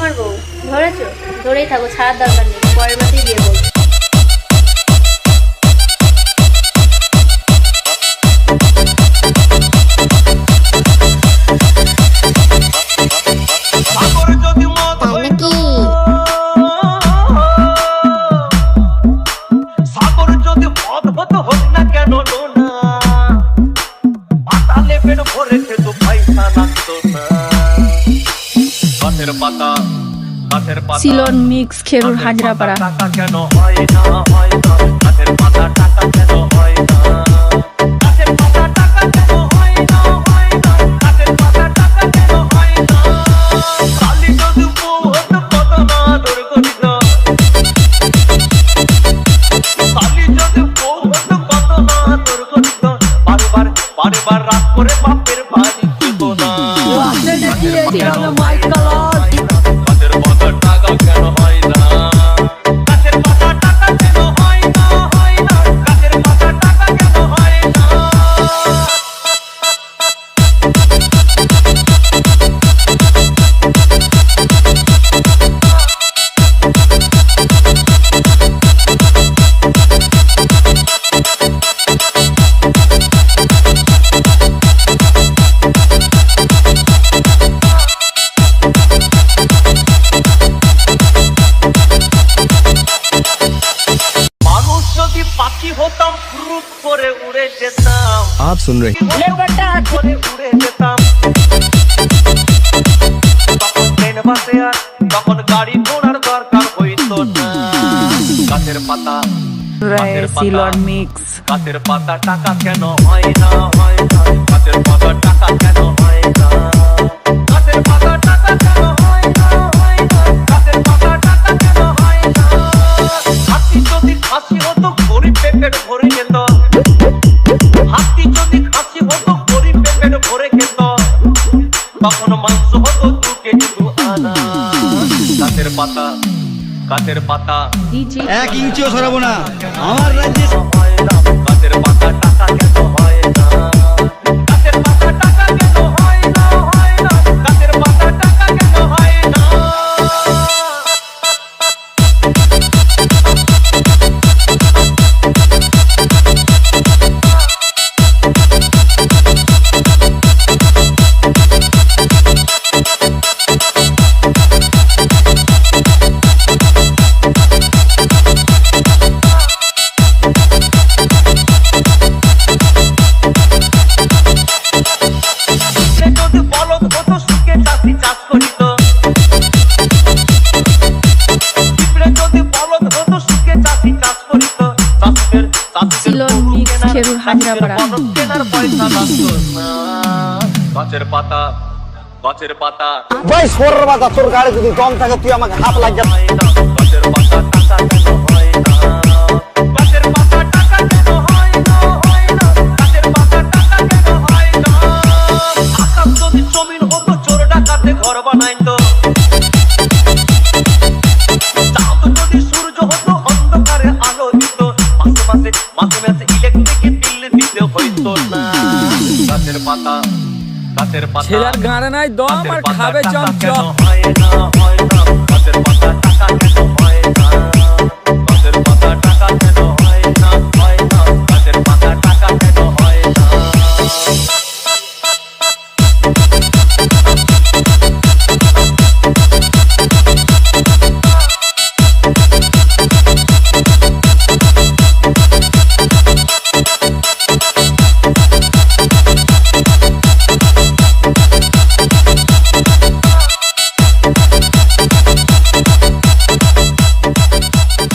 আমার বউ ধরেছো, ধরেই থাকো, ছাড়ার দরকার নেই, পরের মাসেই দিয়ে বলবো। সিলন মিক্স খেরুর হাজরাপাড়া। বারবার রাত করে বাপের বাড়ি যেত না। पाखी होताम फ्रूट করে উড়ে যেতাম। आप सुन रहे করে উড়ে যেতাম। তখন ট্রেন বাসে আর তখন গাড়ি ঘোড়ার দরকার হইতো না। গাছের পাতা সিলন মিক্স। গাছের পাতা টাকা কেন হয় না, হয় না। গাছের পাতা টাকা কেন হয় না, গাছের পাতা টাকা কেন হয় না, হয় না। গাছের পাতা টাকা কেন হয় না। হাতি যদি খাসি হতো গরিব পেট ভরে যেত। হাতি যদি খাসি হতো গরিব পেট ভরে খেত। তখন মাংস হতো 2 কেজি 2 আনা। গাছের পাতা, গাছের পাতা 1 ইঞ্চিও সরাবো না আমার রাজ্যে। গাছের পাতা টাকা কেন হয় না, গাছের পাতা টাকা কেন হয় না, হয় না। গাছের পাতা টাকা কেন হয় না। সিলন মিক্স খেরুর হাজরাপাড়া। গাছের পাতা, গাছের পাতা ভাই সরের বাতা, তোর গাড়ি যদি দম থাকে তুই আমাকে হাত লাগিয়ে। গাছের পাতা টাকা কেন হয় না, গাছের পাতা টাকা কেন হয় না, হয় না। গাছের পাতা টাকা কেন হয় না। আকাশ যদি জমিন হতো চোর ডাকাতে ঘর বানাইতো। চাঁদ যদি সূর্য হতো অন্ধকারে আলো দিত। মাসে মাসে মাসে মাসে ইলেকট্রিক বিল দিতে হইতো না। গাছের পাতা, গাছের পাতা ছেলের গানে নাই দম আর খাবে চমচম। হয় না, হয় না। গাছের পাতা টাকা কেন হয় না, গাছের পাতা টাকা কেন হয় না, হয় না। গাছের পাতা টাকা কেন হয় না।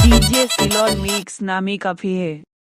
डीजे सिलॉन मिक्स नामी काफी है।